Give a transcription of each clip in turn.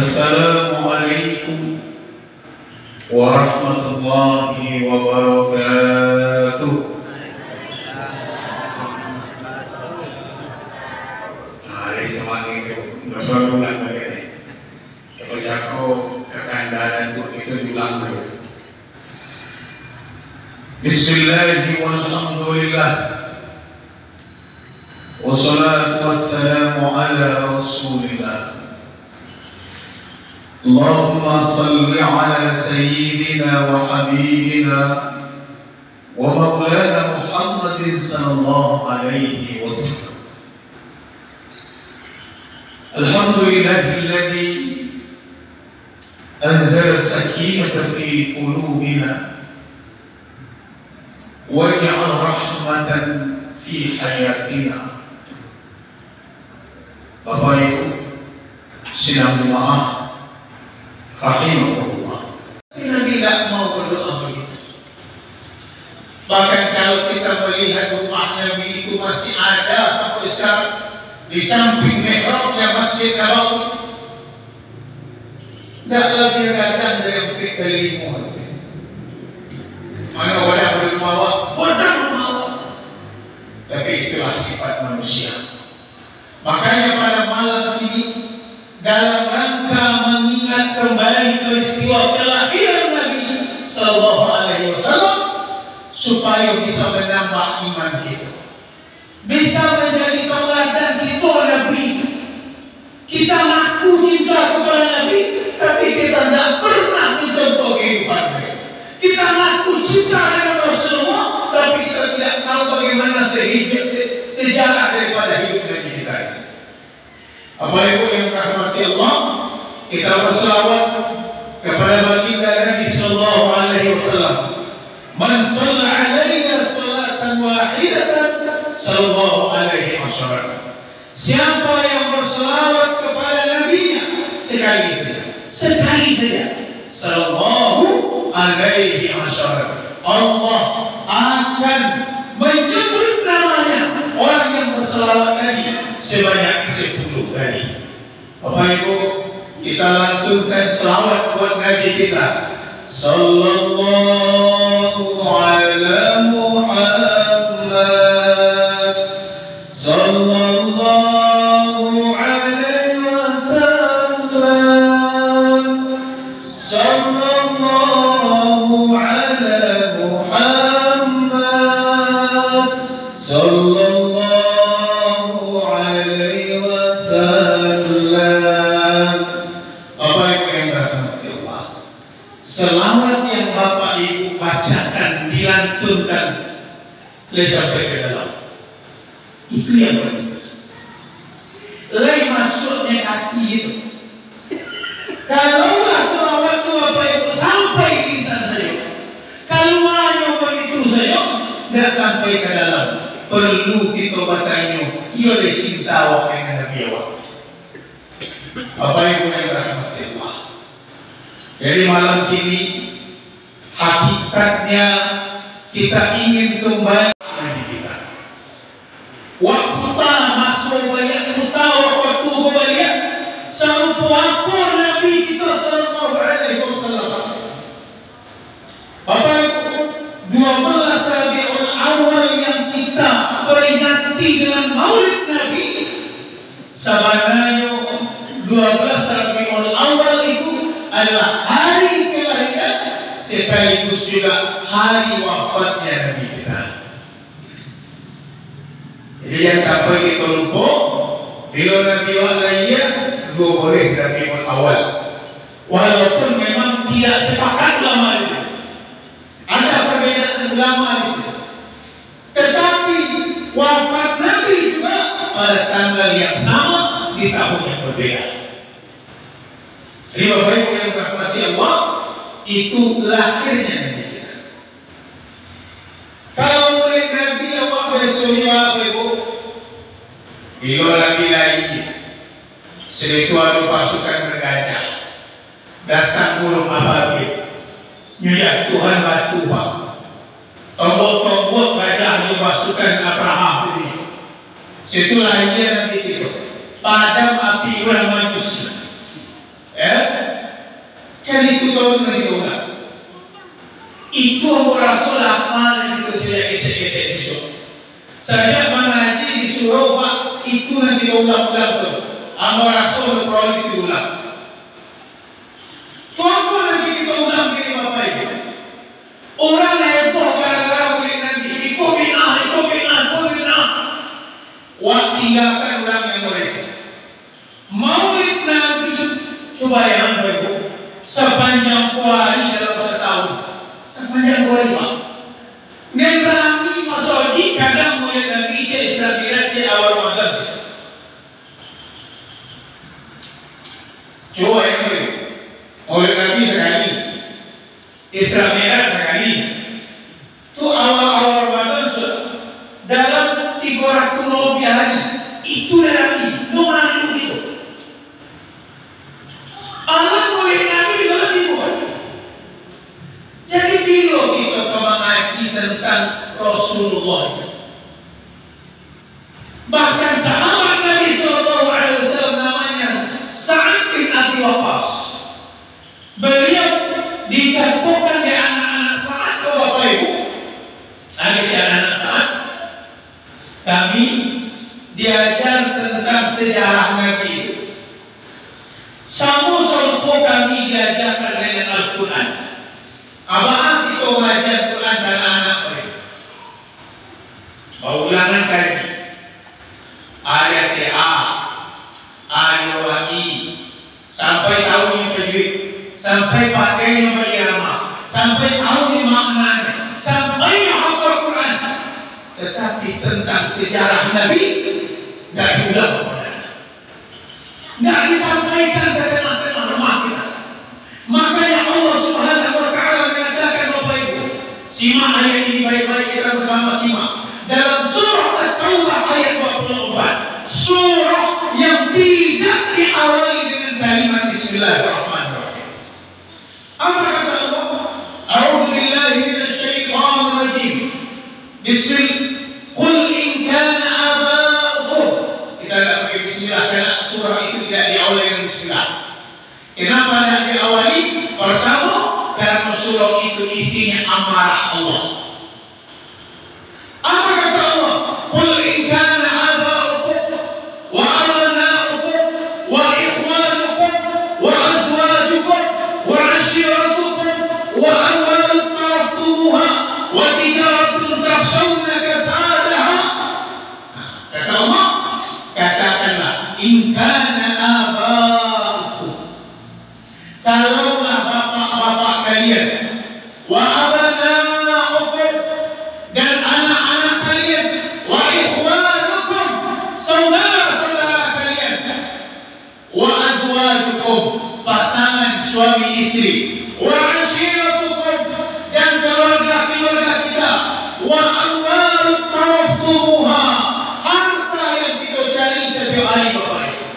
Assalamualaikum warahmatullahi wabarakatuh. Semangat itu berulang lagi. Kalau jago kekandaran itu diulang lagi. Bismillahirrahmanirrahim. Walhamdulillah. Wassalatu wassalamu ala Rasulillah. Allahumma salli ala sayyidina wa habibina wa maulana Muhammadin sallallahu alaihi wasallam. Alhamdulillahilladzi anzala sakinata fi qulubina wa ja'ala rahmatan fi hayatina. Bapak Ibu sidang jemaah rahimahullah, kita tidak mau berdoa begitu. Bahkan kalau kita melihat rumah Nabi itu masih ada sampai sekarang, di samping mihrabnya Masjid Nabawi, tidak lagi datang dari keliling. Mana orang bermawa, tapi itulah sifat manusia. Makanya pada malam ini, dalam rangka mengingat kembali peristiwa kelahiran Nabi Sallallahu Alaihi Wasallam, supaya bisa menambah iman kita, bisa menjadi teladan kita Nabi. Kita ngaku cinta kepada Nabi, tapi kita tidak pernah mencontoh kehidupan mereka. Kita ngaku cinta dengan Rasulullah, tapi kita tidak tahu bagaimana sejarah daripada hidup Nabi kita. Bapak Ibu yang rahmati Allah, kita berselawat kepada baginda Nabi Sallallahu Alaihi Wasallam. Man shalla alaiya salatan wahidatan sallallahu alaihi wasallam. Siapa yang berselawat kepada Nabi-Nya sekali saja, sallallahu alaihi wasallam, Allah akan menyebut namanya orang yang berselawat tadi sebanyak 10 kali. Bapak Ibu, kita lantunkan selawat buat Nabi kita. Sallallahu ala Muhammad, sallallahu alaihi wasallam, sallallahu ala Muhammad, sallallahu alaihi wasallam. Bapak Ibu yang dirahmati Allah, selawat yang Bapak Ibu bacakan, dilantunkan, sampai ke dalam, itu yang benar. Lain masuknya hati itu. Kalaulah selawat itu Bapak Ibu sampai di lisan saya, keluarnya begitu saya, tidak sampai ke dalam, perlu kita bertanya, ia ada cinta awak dengan Nabi awak. Bapak Ibu yang dirahmati Allah, jadi malam ini hakikatnya kita ingin kembali Nabi kita. Waktu masuk banyak kita, waktu banyak serupa apa Nabi kita Sallallahu Alaihi Wasallam. Bapak Ibu, 12 Rabiul Awal yang kita peringati dengan Maulid Nabi, sebenarnya 12 Rabiul Awal itu adalah hari kelahiran sekaligus juga hari wafatnya Nabi kita. Jadi yang sampai kita lupa, bila Nabi Walaya dua boleh Rabiul Awal, walaupun memang tidak sepakat ulama itu, ada perbedaan ulama itu, tetapi wafat Nabi juga pada tanggal yang sama di tahun yang berbeda. Jadi Bapak Ibu yang dirahmati Allah, itu lahirnya Nabi kita. Kalau mulai Nabi awak besoknya Bapak Ibu, bila Nabi lahir, setelah ada pasukan bergajah datang burung ababil, nyuyak Tuhan batu Pak, tombol-tombol gajah di pasukan Abraham ini. Setelah lahir Nabi itu, padam api orang manusia. Saya mengaji disuruh Pak, itu nanti ulang-ulang tu. Amal Rasul perlu diulang. Tuan pun nanti kita ulang ini Bapak Ibu. Orang heboh gara-gara boleh nanti ikut bid'ah. Wah, tinggalkan orang yang mereka. Maulid Nabi, coba yang Bapak Ibu, sepanjang hari dalam setahun, sepanjang hari Pak. Nengrami masoji kadang mulai Nabi Islam Miraj awal Ramadan. Coba yang Bapak Ibu, mulai Nabi sekali, Islam Miraj sekali. Itu awal Ramadan sudah dalam 300 lebih hari. Itu Nabi, doa itu. Allah mulai Nabi lebih buat. Jadi bila kita mengaji tentang Rasulullah, bahkan sahabat Nabi SAW namanya Sa'ad bin Abi Waqqas. Beliau ditentukan di anak-anak Sa'ad ke Bapak Ibu. Ada anak Sa'ad. Kami diajar tentang sejarah Nabi. Sama-sama kami diajarkan dengan Al-Quran. Abang kita mengajar Quran dan anak mereka. Ulangan kaji. Ayat A, ayat I, sampai tahu yang tajwid, sampai pakainya berirama, sampai tahu maknanya, sampai hafal Quran. Tetapi tentang sejarah Nabi tidak diulang. Tidak disampaikan ke tengah-tengah rumah kita. Makanya Allah Subhanahu wa Ta'ala mengatakan Bapak Ibu, simak ayat ini baik-baik, kita bersama simak. Dalam surah At-Taubah ayat 24, surah yang tidak diawali dengan kalimat Bismillahirrahmanirrahim. Apa kata Allah? A'udzu billahi minasy syaithanir rajim. Qul in kana aba'ukum. Kita tidak pakai bismillah karena surah itu tidak diawali dengan bismillah. Kenapa tidak diawali? Pertama, karena surah itu isinya amarah Allah. Apa kata Allah? Qul in kana aba'ukum wa abna'ukum wa ikhwanukum wa azwajukum wa ashiratukum wa amwalun taraftumuha wa tijaratun takhshawna kasadaha. Kata Allah, katakanlah in kana aba'ukum, kalaulah bapak-bapak kalian, wa abna'ukum, dan anak-anak kalian, wa ikhwanukum, saudara-saudara kalian, wa azwajukum, pasangan suami istri, wa ashiratukum, dan keluarga-keluarga kita, wa amwalun taraftumuha, harta yang kita cari setiap hari Bapak.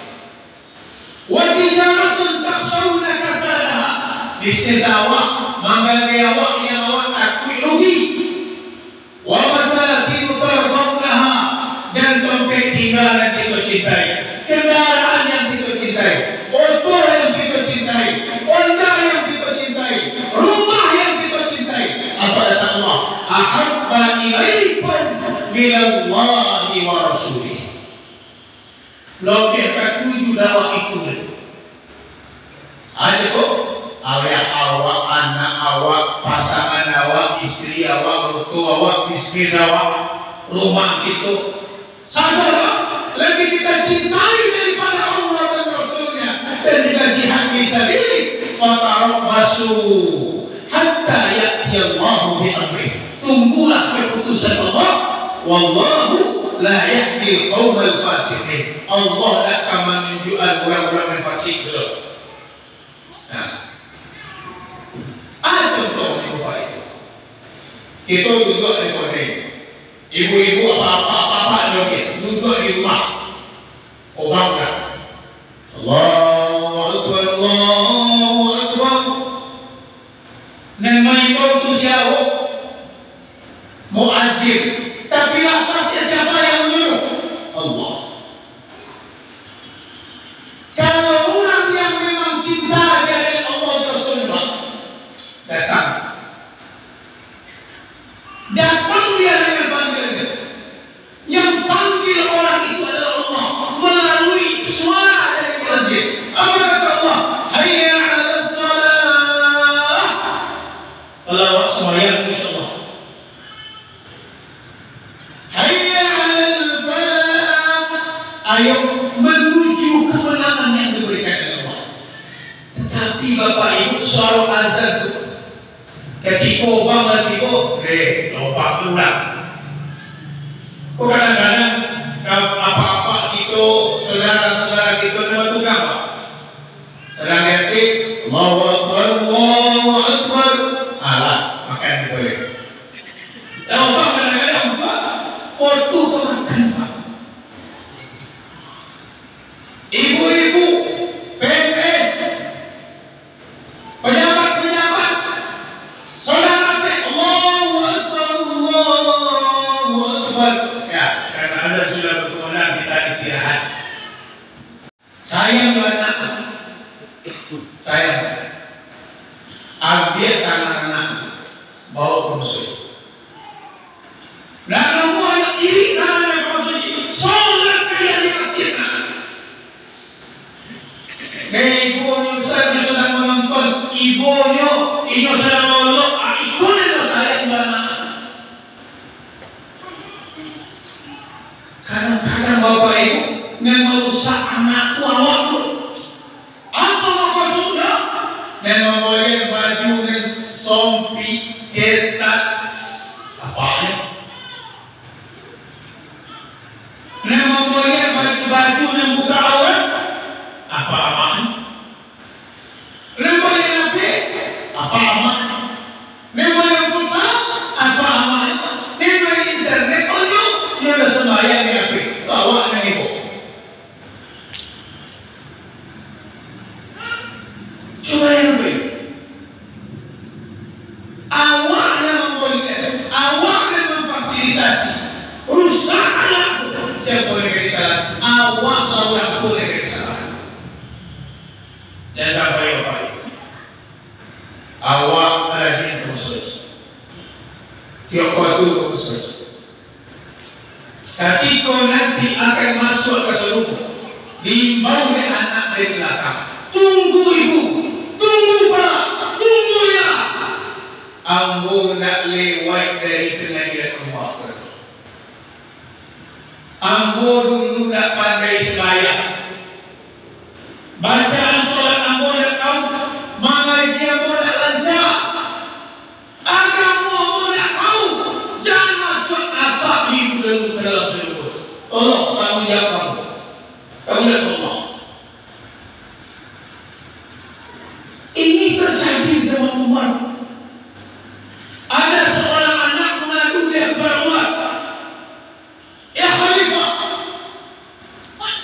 Wa tijaratun takhshawna kasadaha, bisnis awak, manggagai awak yang awak takut rugi. Wa masakin tardawnaha, dan tempat tinggal yang kita cintai, kendaraan yang kita cintai, motor yang kita cintai, Honda yang kita cintai, rumah yang kita cintai. Apa kata Allah? Ahabba ilaikum minallahi wa rasulih. Lebih ketujuh dakwah itu. Ada kok ayah awak, anak awak, pasangan awak, istri awak, mertua awak, bisnis awak, rumah itu. Saudara, lebih kita cintai daripada Allah dan Rasulnya, dan kita jihad fi sabilillah. Fatarabbasu hatta ya'ti Allahu bi amrih. Tunggulah keputusan Allah. Wallahu la yahdi al-qawmal fasiqin. Allah akan menunjukkan orang-orang yang fasik dulu. Nah, ada contoh yang baik. Kita duduk di kondisi, ibu-ibu apa-apa duduk di rumah, obangkan. Allahu Akbar, Allahu Akbar. Nama itu siapa? Muazzin. Tapi lafaznya siapa yang menyuruh? Allah. Kalau orang yang memang cinta dengan Allah dan Rasulullah, datang dia dengan panggilan itu. ayo menuju kemenangan yang diberikan oleh Allah. Tetapi Bapak Ibu suara azan itu ketika bang lagi lompat ulang. Kadang-kadang apa-apa itu saudara-saudara kita itu apa? Sedang ngerti Allahu Akbar, Allahu Akbar, alah makan boleh. Tahu Pak, kadang-kadang Pak waktu makan Pak. Ibu-ibu, PNS, pejabat-pejabat, saudara Allahu Akbar, Allahu Akbar. Ya, karena Anda sudah berkenan kita istirahat. Sayang anak, sayang. Ambil anak-anak, bawa ke masjid. Dan kamu anak iri anak ke masjid, sholat kalian di masjid. Ibunya sedang menonton, ibunya ini sedang melolok, ibunya sayang banget. Kadang-kadang Bapak Ibu yang merusak anakku awakku. Apa maksudnya? Dan memboleh baju dan sompi ketat apanya? Dan memboleh baju yang buka aurat apa aman? Dan boleh nabi apa aman? Dan boleh pulsa apa aman? Dan boleh internet dia dah sembahyang ni apa? Awak dan ibu. Coba yang lebih. Awak yang memboleh, awak yang memfasilitasi. Rusak anakku. Siapa boleh bersalah? Awak orang boleh bersalah. Dan sampai apa itu? Awak rajin khusus. Tiap waktu khusus. Ketika nanti akan masuk ke surga, diimbau oleh anak dari belakang. Tunggu ibu, tunggu pak, tunggu ya. Ambo nak lewat dari pengadilan Allah. Ambo dulu nak pandai sembahyang. Bacaan solat ambo nak tahu, mengaji ambo nak lancar. Agama ambo nak tahu. Jangan masuk apa ibu dulu ke dalam surga. Allah tanggung jawab kamu. Kamu lihat Allah. Ini terjadi zaman Umar. Ada seorang anak mengadu dia kepada Umar. Ya Khalifah.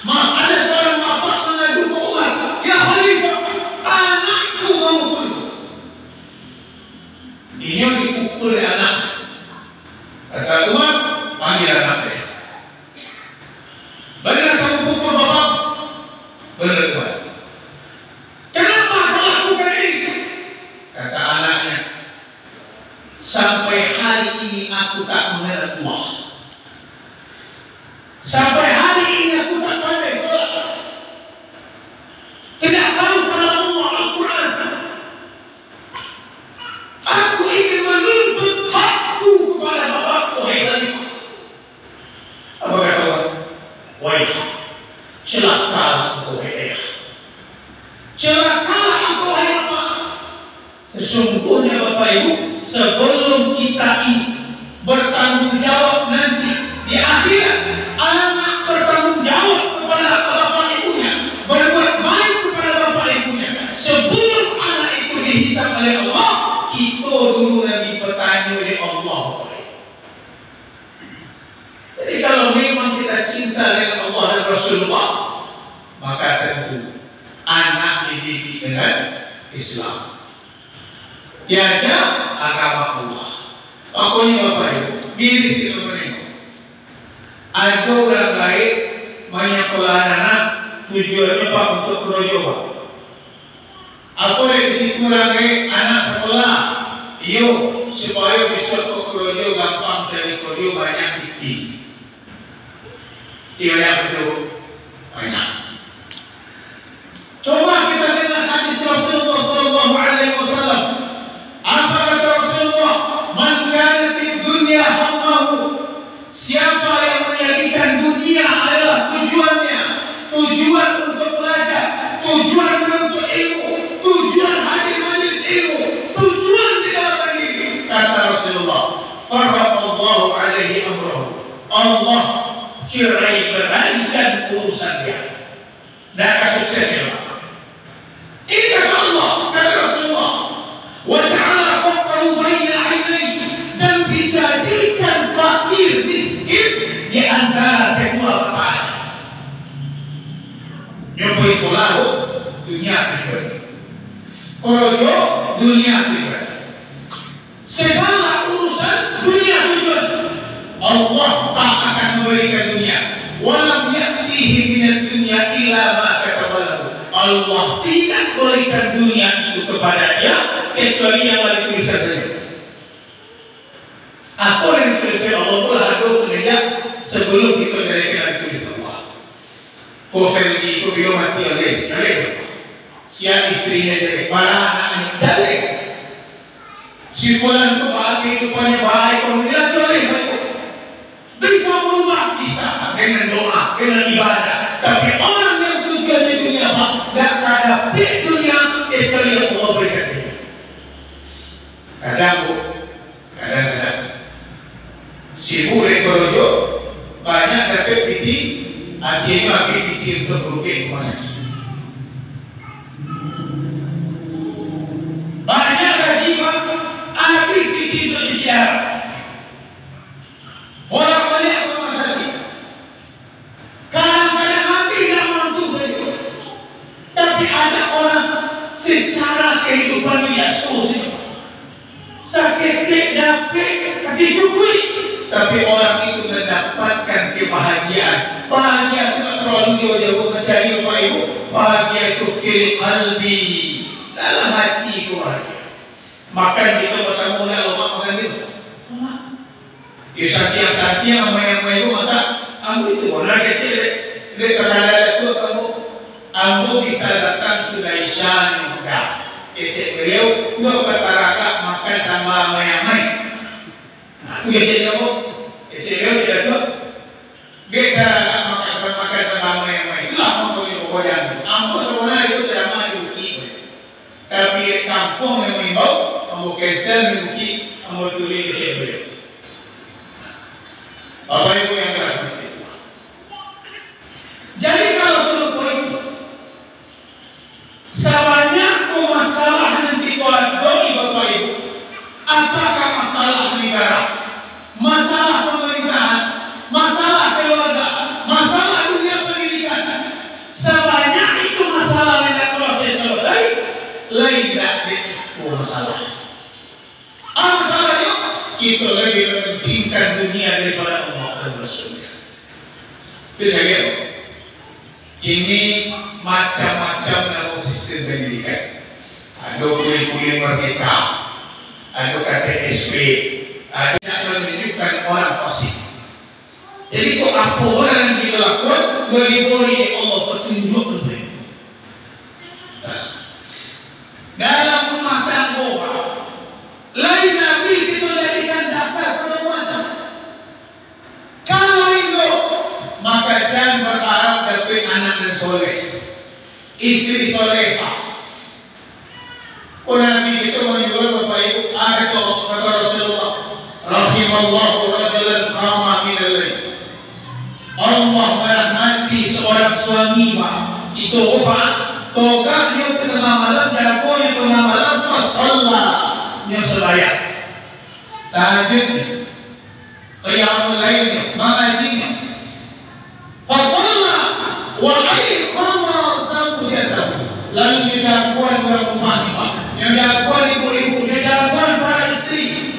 Ada seorang bapak mengadu ke Umar. Ya Khalifah, anakku mau bunuh. Ini yang dipukul oleh anak. Kata Umar, panggil anak dia. Benar kamu pukul bapak? Benar Umar. Kenapa kau lakukan ini? Kata anaknya, sampai hari ini aku tak mengenal Allah. Sampai hari ini aku tak pandai sholat. Tidak tahu kalam Allah Al-Quran. Aku ingin menuntut hakku kepada bapakku. Wahai Khalifah. Apa kata Allah? Wahai celaka aku wahai ayah. Celaka aku wahai bapak. Sesungguhnya Bapak Ibu, sebelum kita ini bertanggung jawab nanti di akhirat, anak bertanggung jawab kepada bapak ibunya, berbuat baik kepada bapak ibunya. Sebelum anak itu dihisab oleh Allah, kita dulu lagi bertanya oleh Allah. Jadi kalau memang kita cinta dengan Allah dan Rasulullah, maka tentu anak dididik dengan Islam. Diajar agama Allah. Pokoknya Bapak Ibu, miris itu menengok. Ada orang lain menyekolah anak tujuannya Pak untuk kerojo Pak. Apa yang disitu orang lain anak sekolah, iyo supaya bisa ke kerojo gampang cari kerojo banyak dikit. Tidak itu banyak. Coba kita dengar hadis Rasulullah Sallallahu Alaihi Wasallam. Apa kata Rasulullah? Man kana fid dunya hammahu. Siapa yang menjadikan dunia adalah tujuannya, Allah cerai-beraikan urusan dia. Dan akan sukses ya. Ini kata Allah, kata Rasulullah. Wa ja'ala faqrahu baina 'ainayhi, dan dijadikan fakir miskin di antara kedua matanya. Yang sekolah dunia juga. Kalau jo dunia juga. Segala urusan dunia juga. Allah tak akan memberikan dunia. Walam ya'tihi minad dunya illa ma kataba lahu. Allah tidak berikan dunia itu kepada dia kecuali yang dituliskan saja. Apa yang dituliskan Allah telah ada semenjak sebelum kita diberikan ditulis Allah. Kau Ferdi, kau belum mati oleh siapa istrinya jadi, para anaknya jadi. Si fulan itu kehidupannya baik, kau bilang boleh baik. Bisa berubah, bisa dengan doa, dengan ibadah. Tapi orang yang tujuannya dunia tidak ada di dunia kecuali yang Allah berikan dia. Kadang-kadang si boleh kerojo banyak dapat piti, artinya piti untuk rupiah kemana? Banyak gaji habis piti untuk disiar. Orang banyak rumah sakit. Kadang-kadang mati tidak mampu saja. Tapi ada orang secara kehidupan dia susah. Sakit dapat dicukui. Tapi orang itu mendapatkan kebahagiaan. Bahagia tidak terlalu jauh-jauh mencari apa itu. Bahagia itu fil qalbi, dalam hati itu bahagia. Makan kita bersama Allah makan itu. Kisah-kisah amai-amai itu masa ambu itu mana kecil dia terkadang itu ambu bisa datang sudah isya enggak kecil beliau dua masyarakat makan sama amai-amai. Nah itu kecil kamu kecil beliau tidak tahu dia terkadang makan sama amai-amai itulah ambu yang pokoknya ambu sebenarnya itu tidak mau diuji tapi kampung yang mengimbau ambu kecil diuji ambu tulis kecil beliau. Bapak Ibu yang terhormat. Jadi kalau suruh itu sebanyak masalah nanti doi Bapak Ibu, apakah masalah negara, masalah pemerintahan, masalah keluarga, masalah dunia pendidikan, sebanyak itu masalah yang selesai, lain tak itu masalah. Apa masalahnya? Kita lebih mementingkan dunia daripada Allah dan Rasulnya. Itu saya kira. Ini macam-macam dalam sistem pendidikan. Ada kuliah merdeka, ada KTSP, ada yang menunjukkan orang fasik. Jadi kok apa orang yang kita lakukan beri Allah petunjuk lebih. Dalam rumah tangga, lain Nabi kita jadikan dasar penguatan. Kalau itu, maka jangan berharap dapat anak yang soleh, istri solehah. Nabi itu menyuruh Bapak Ibu, ada kata Rasulullah, rahimallahu rajulan qama min al-lail. Allah merahmati seorang suami itu apa? Togaknya ke tengah malam, jagonya ke tengah malam, fasalla. Yang selayar tahajudnya, qiyamul lailnya, mengajinya, fasalla wa aiqama zawjatahu, lalu didakwaan dalam rumahnya, yang didakwaan ibu-ibu, yang didakwaan para istri.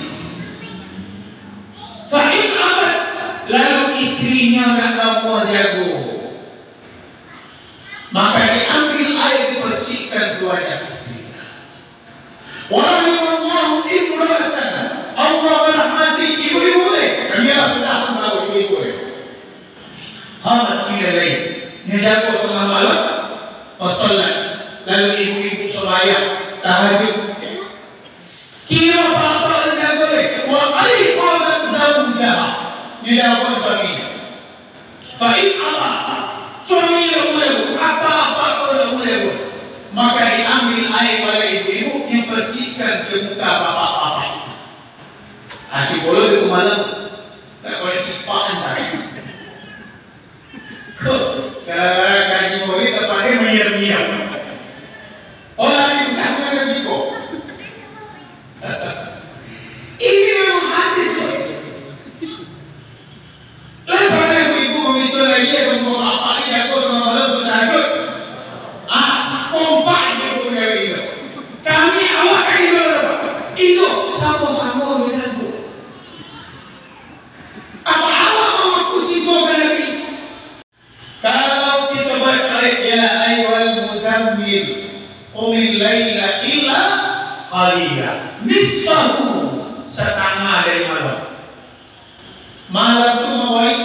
Fa'in abat, lalu istrinya tak mampu jago, maka diambil air dipercikkan kepada istrinya. Walaupun imra'atan, Allah merahmati ibu-ibu kami sudah tahu ibu-ibu. Qamat fi al-lail, menjaga tengah malam, fasallat, lalu ibu-ibu sembahyang tahajud. Kira apa yang boleh? Wa aiqadat zawjaha, menjaga suaminya. Fa in Allah, suaminya boleh apa-apa kalau boleh, maka diambil air oleh ibu-ibu yang percikan ke muka bapak-bapak itu. Asyik boleh di malam tak boleh sifat entah. Malam itu mawari,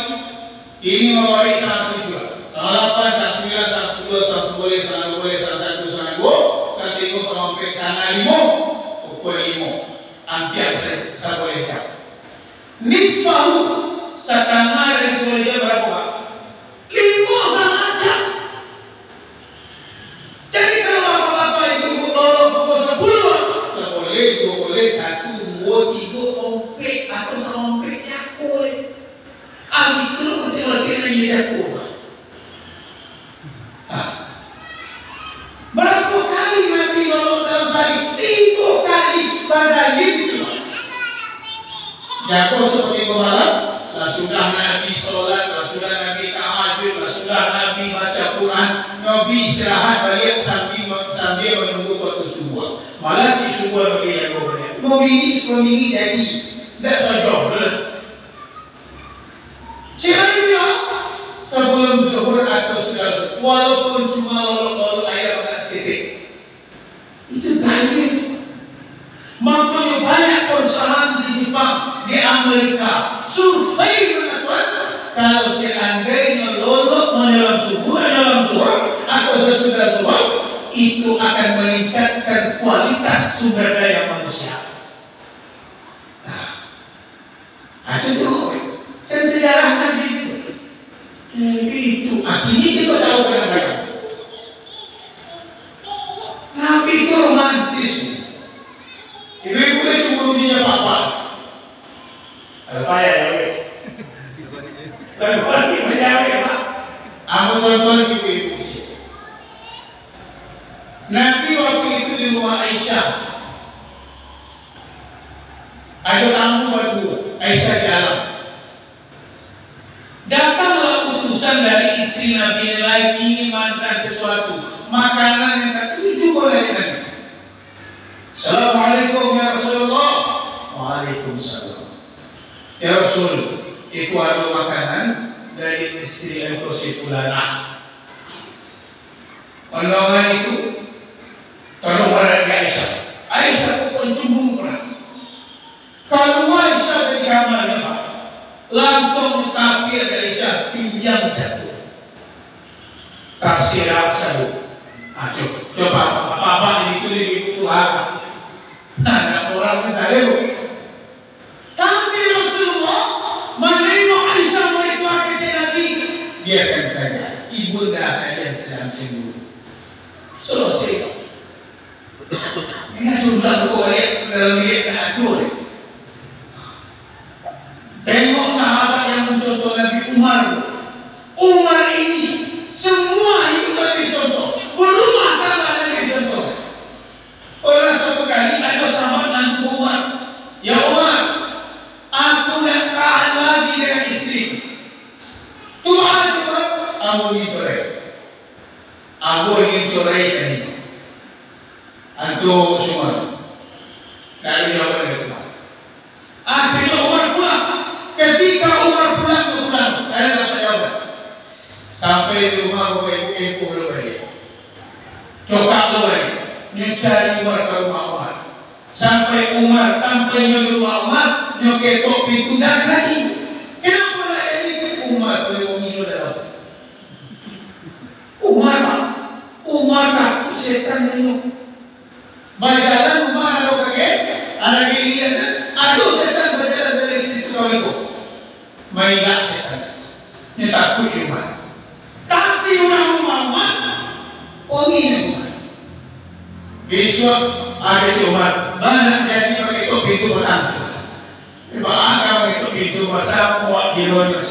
ini mawari saat 7, saat 8, saat 9, saat 10, saat 11, saat 12, saat 1, saat 2, saat 3, sampai saat 5, ukur 5, hampir saya boleh jawab. Nisfahu setengah dari semuanya berapa Pak? 5 saja. Jadi kalau bapak-bapak itu pukul 10, seboleh, 2 boleh, 1, 2, 3 komplit atau sekomplit jakul. Itu penting lagi jakul. Berapa kali Nabi nolong dalam sehari? 3 kali pada limsu. Jakul seperti pemalam. Sudah Nabi sholat, sudah Nabi tahajud, sudah Nabi baca Quran, Nabi istirahat balik sambil menunggu waktu subuh. Malah di subuh Nabi yang boleh. Nabi ini jadi tidak saja. Caranya sebelum zuhur atau sudah zuhur, walaupun cuma lalu ayat pada sedikit, itu banyak. Makanya banyak perusahaan di Jepang, di Amerika survei mengatakan kalau seandainya lolok dalam subuh atau sesudah zuhur itu akan meningkatkan kualitas sumber daya manusia. Nah, itu kan sejarah Nabi itu akhirnya kita tahu kadang-kadang Nabi itu romantis. Ibu-ibu boleh sembunyinya apa? Ada payah ya, lalu menjawab ya Pak. Aku contoh ibu-ibu. Nabi waktu itu di rumah Aisyah. Ada tamu berdua, Aisyah di alam. Datanglah utusan dari istri Nabi yang lain ingin makan sesuatu, makanan yang ketujuh oleh Nabi. Assalamualaikum ya Rasulullah. Waalaikumsalam. Ya Rasul, itu ada makanan dari istri Al-Qursi Fulanah. Pandangan itu kalau pada Aisyah. Aisyah pun cemburu pernah. Kalau Aisyah dari kamarnya Pak, langsung takbir Aisyah pinjam jatuh. Taksir saya. Coba apa itu apa? Nah, orang minta lewat. Tapi Rasulullah menengok Aisyah merituakan saya Nabi. Biarkan saja, ibu dah kalian sedang cemburu. Selesai. Ini sudah berkoyak dalam lihat atur. Tengok sahabat yang mencontoh Nabi Umar. Umar ini semua itu Nabi contoh. Berumah tangga Nabi contoh. Orang suatu kali ada sahabat nanti Umar. Ya Umar, aku tidak tahan lagi dengan istri. Tuhan cepat, aku ingin cerai. Aku ingin cerai ini. Antum semua. Dari jawaban itu. Akhirnya Umar pulang. Ketika Umar pulang, ada kata jawaban. Sampai di rumah bapak ibu belum lagi. Cokak lo lagi. Nyari Umar ke rumah Umar. Sampai di rumah Umar, nyoketok pintu dan lagi. Kenapa lagi Umar boleh mengilu dalam? Umar takut setan ini. Berjalan Umar ada pakai, ada gini ada. Aduh setan berjalan dari situ kau itu. Mainlah setan. Ini takut Umar. Tapi orang Umar, ini Umar. Besok ada si Umar, banyak jadi pakai topi itu berlangsung. Bahkan pakai topi itu masa muak kilonya.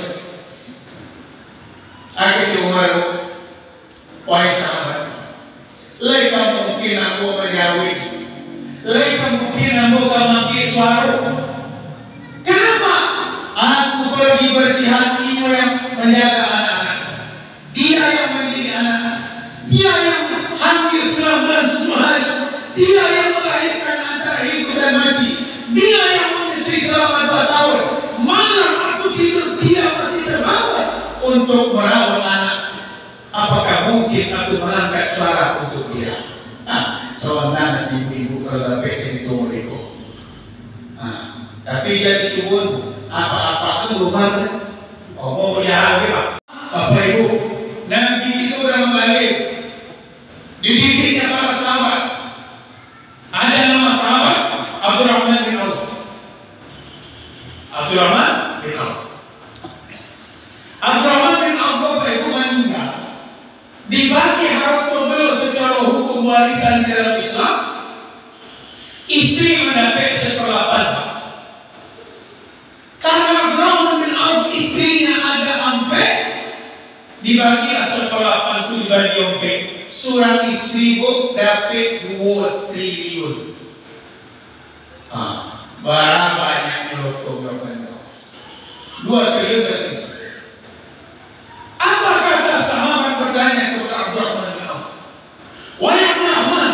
Ada si Umar, wahai sahabat, leka mungkin aku menjauhi, leka mungkin aku memakai suara. Kenapa? Aku pergi berjihad ini yang menjaga anak-anak. Dia yang mendidik anak-anak. Dia yang hamil 19 hari. Dia yang melahirkan antara hidup dan mati. Dia yang menyusui selama 2 tahun. Malam aku tidur, dia masih terbangun untuk merawat anak. Apakah mungkin aku mengangkat suara untuk dia? Sebenarnya ibu-ibu kalau dapat segitu mereka. Tapi dia dicubun apa-apa itu rumah kemarin. Oh, ya, Pak. Bapak Ibu, Nabi itu orang balik. Dididiknya para sahabat. Ada nama sahabat Abdurrahman bin Auf. Abdurrahman bin Auf. Abdurrahman bin Auf Bapak Ibu meninggal. Dibagi harta beliau secara hukum warisan di dalam Islam. Istri mendapat seperlapan. Karena Abdurrahman bin Auf istrinya ada ampe, dibagi seperlapan itu dibagi ampe. Surang istri bu dapat 2 triliun. Barang banyaknya loto berapa? 2 triliun satu istri. Apa kata sahabat bertanya kepada Abdurrahman bin Auf? Wahai Abdurrahman,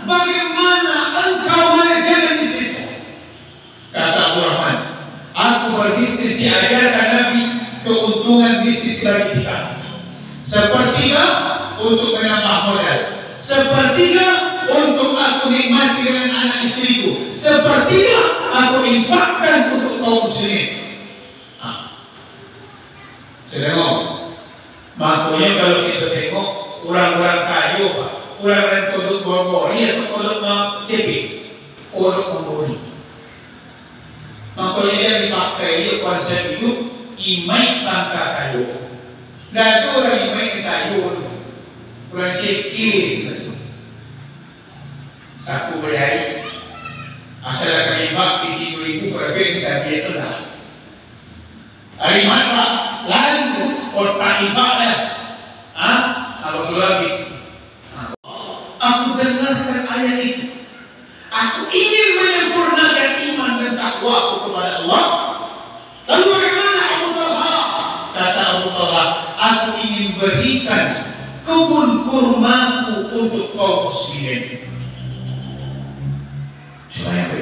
bagaimana engkau manajemen bisnismu? Kata Abdurrahman, aku berbisnis diajarkan Nabi keuntungan bisnis bagi kita. Sepertiga untuk menambah modal, sepertiga untuk aku nikmati dengan anak istriku, sepertiga aku infakkan untuk kaum muslimin. Tengok, makanya kalau kita tengok orang-orang kayu, orang-orang kodok bori atau kodok cepi, kodok membori. Makanya dia dipakai konsep itu imai tangka kayu. Dan itu orang imai kayu. Kurang sikit satu bayar asal akan imbak di 3.000 per ben saya itu lah. Hari mana lalu kota ibadah, apa lagi? Aku dengarkan ayat itu. Aku ingin menyempurnakan iman dan takwa aku kepada Allah. Lalu bagaimana Abu Talha? Kata Abu Talha, aku ingin berikan kebun kurmaku untuk kaum muslimin. Supaya apa?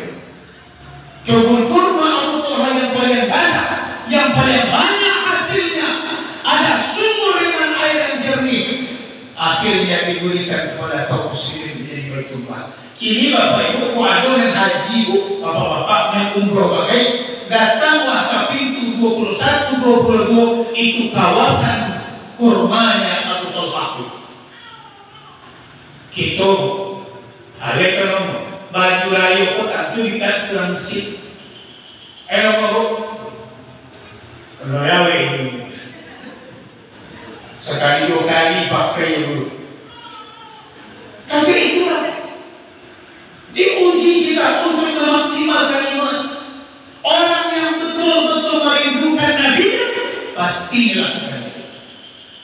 Kebun kurma Abu Talha yang paling banyak, yang paling banyak hasilnya, ada sumur dengan air yang jernih. Akhirnya diberikan kepada kaum muslimin menjadi Baitul Mal. Kini Bapak Ibu ada yang haji, bapak-bapak yang umroh bagai datanglah ke pintu 21, 22 itu kawasan kurmanya Abu Talha. Kita ada kan baju rayu pun tak curikan kurang masjid. Apa? Kalau ya sekali 2 kali pakai dulu. Tapi itulah diuji kita untuk memaksimalkan iman. Orang yang betul-betul merindukan Nabi pasti dilakukan.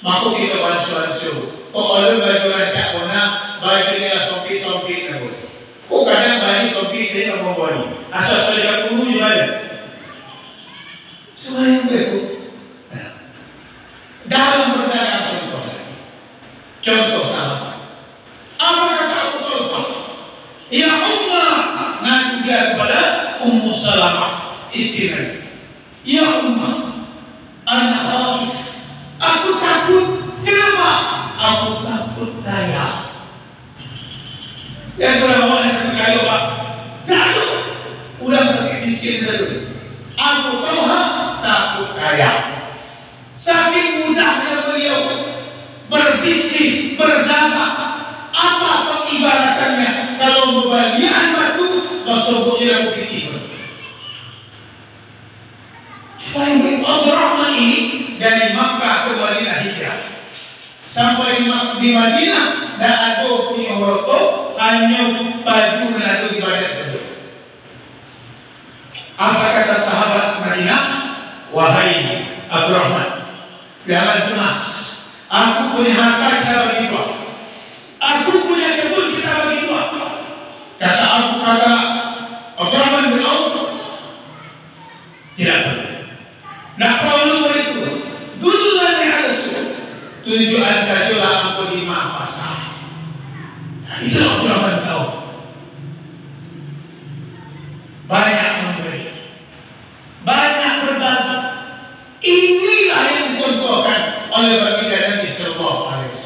Maka kita wansu-wansu. Ada baju rancak warna, baju ni sompit-sompit na boleh. Kadang baju sompit dia nak membuat. Asal saja guru di mana? Cuma yang berikut. Dalam berdagang contoh. Contoh sama. Apa kata Abu Talha? Ya Allah, ngadu dia kepada Ummu Salamah, istri Nabi. Ya Ummah, ana khaif. Aku takut. Kenapa? Aku takut kaya. Dan berapa yang kaya Pak? Takut. Udah pakai miskin saja. Aku tahu takut kaya. Saking mudahnya beliau berbisnis, berdagang. Apa pengibaratannya? Kalau pembagian batu, masuknya bukit itu. Supaya Abdurrahman ini dari Makkah ke Madinah hijrah. Sampai di Madinah, dan ada punya roto, hanya baju menadu di badan tersebut. Apa kata sahabat Madinah? Wahai Abdurrahman, jangan cemas. Aku punya harta kita bagi dua. Aku punya kebun kita bagi dua. Kata Abdurrahman bin Auf, tidak perlu. Nak perlu begitu. Duluan yang ada suruh. Tunjukkan sajalah aku 5 pasal. Itu Abdurrahman bin Auf. Banyak memberi, banyak berbagi. Inilah yang dicontohkan oleh baginda Nabi Sallallahu Alaihi Wasallam.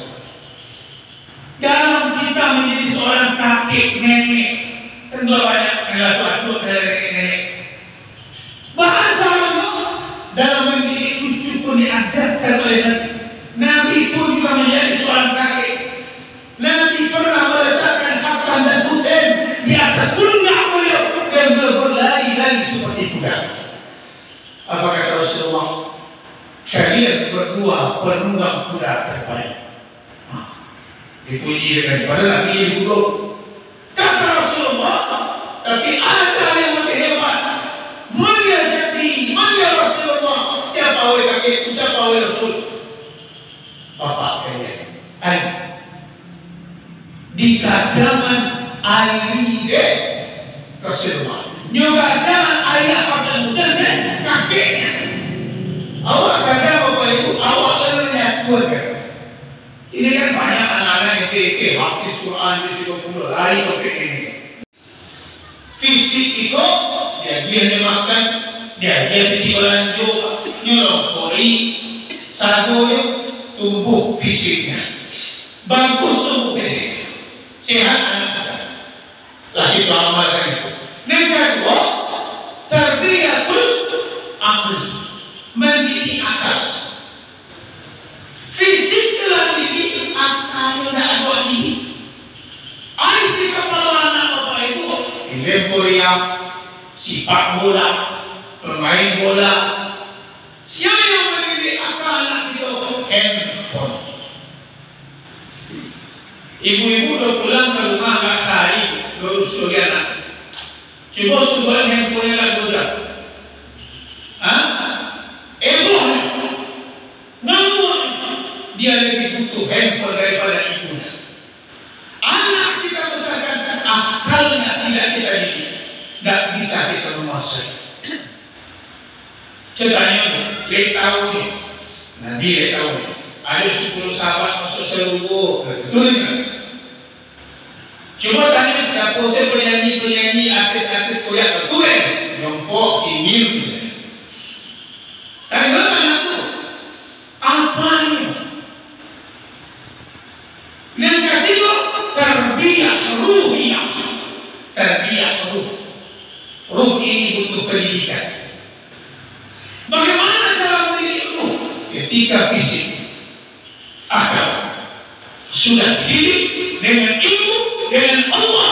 diperintahkan oleh Nabi. Nabi pun juga menjadi seorang kakek. Nabi pernah meletakkan Hasan dan Husain di atas pundak beliau dan beliau berlari-lari seperti kuda. Apa kata Rasulullah? Kalian berdua penunggang kuda terbaik. Dipuji daripada Nabi yang buruk. Kata Rasulullah, tapi ada yang lebih hebat. Mana jadi, mana Rasulullah? Siapa wahai kakekku, siapa wahai Rasul? Bapak kalian, Ali. Di kadaman Ali Rasulullah. Nyogadaman ayah Hasan Husain kakeknya. Awak kata bapak ibu, awak leluhnya keluarga. Ini kan banyak anak-anak SMP, hafiz Quran di situ pun lari ke ini. Fisik itu dia makan, dia pergi belanja, nyolokoi, satu tumbuh fisiknya, bagus tumbuh fisiknya, sehat anak kita. Lah itu amalkan itu. Yang kedua, terbiatul akli, mendidik akal. Fisik telah dididik, akalnya tidak ada didik. Aisi kepala anak bapak ibu, lemporiam, sepak bola, pemain bola. Siapa yang mendidik akal anak itu? Handphone. Ibu-ibu udah pulang ke rumah nggak sehari, baru suruh anak. Coba suruh handphone lagu dah. Dia lebih butuh handphone daripada ibunya. Anak kita besarkan, akalnya tidak kita didik, tidak bisa kita menguasai. Ceritanya, dia tahu nih, Nabi dia tahu nih, ada 10 sahabat masuk surga, betul nggak? Coba tanya siapa saya penyanyi artis Korea, betul kan? Jongkok, Simil, tanya anakku, apanya? Yang ketiga, tarbiyah ruhiyah. Tarbiyah ruh. Ruh ini butuh pendidikan. Bagaimana cara mendidik ruh? Ketika fisik, akal sudah dididik dengan ilmu, dengan Allah,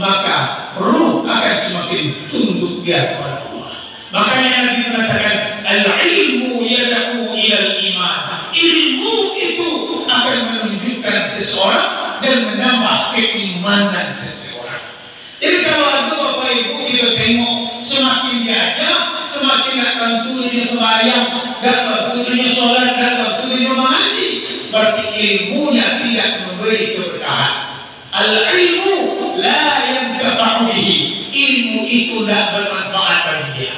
maka ruh akan semakin tunduk dia kepada Allah. Makanya Nabi mengatakan, al-ilmu yad'u ilal iman. Ilmu itu akan menunjukkan seseorang dan menambah keimanan seseorang. Jadi kalau ada bapak ibu kita tengok semakin diajar, semakin akan turunnya sembahyang, akan turunnya sholat, akan turunnya mengaji, berarti ilmunya tidak memberi keberkahan. Al-ilmu la yanfa'u bihi. Ilmu itu tidak bermanfaat bagi dia.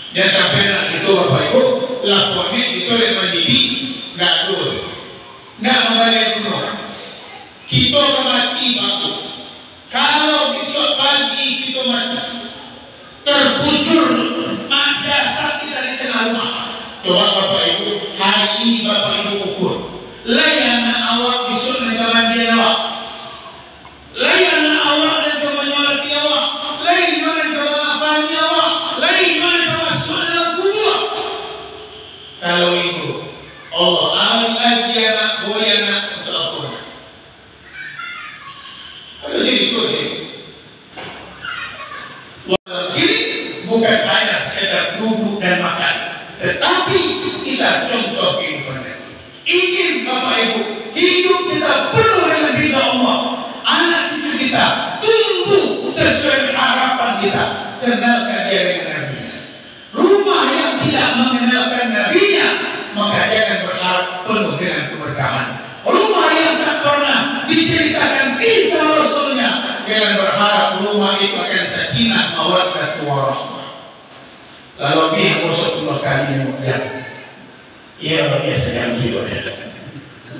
Jangan sampai nak itu bapak ibu lakukannya itu yang mendidik gaduh, nggak membalik dulu. Kita akan mati batu. Kalau besok pagi kita mati, terbujur jasad kita di tengah rumah. Coba bapak ibu hari ini bapak ibu ukur. Layan awak besok dengan mandi awak. Layan awak dan menyolati awak. Lain mana dengan menafani awak. Lain mana dengan masuk dalam kubur. Kalau itu Allah lagi anak boleh anak untuk apa? Kalau itu sih. Ini bukan hanya sekedar duduk dan makan, tetapi kita contoh kehidupan itu. Ingin bapak ibu hidup kita penuh dengan ridha Allah. Anak cucu kita tumbuh sesuai harapan kita. Kenalkan dia dengan Nabi-Nya. Rumah yang tidak mengenalkan Nabi-Nya, maka jangan berharap penuh dengan keberkahan. Rumah yang tak pernah diceritakan kisah Rasulnya, jangan berharap rumah itu akan sakinah mawaddah warahmah. Lalu biar musuh dua kali mujab. Ia biasa yang gitu ya.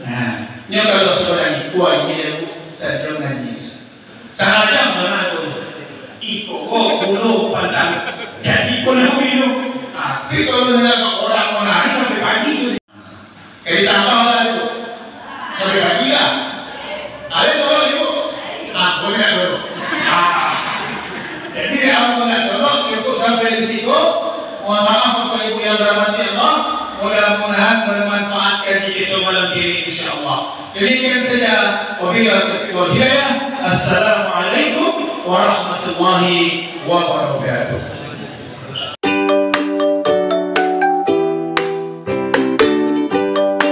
Nah, ini kalau seorang kuat dia sedang ngaji. Sengaja mana tu? Iko bulu pandang. Jadi kalau minum, tapi kalau orang menari sampai pagi tu. Kita tambah lagi. Sampai pagi lah. Ada tolong ibu. Boleh nak dulu. Jadi aku nak tolong cukup sampai di situ. Mohon maaf Bapak Ibu yang dirahmati Allah. Mudah-mudahan bermanfaat bagi kita malam ini insyaallah. Demikian saja, wabillahi taufiq wal hidayah. Assalamualaikum warahmatullahi wabarakatuh.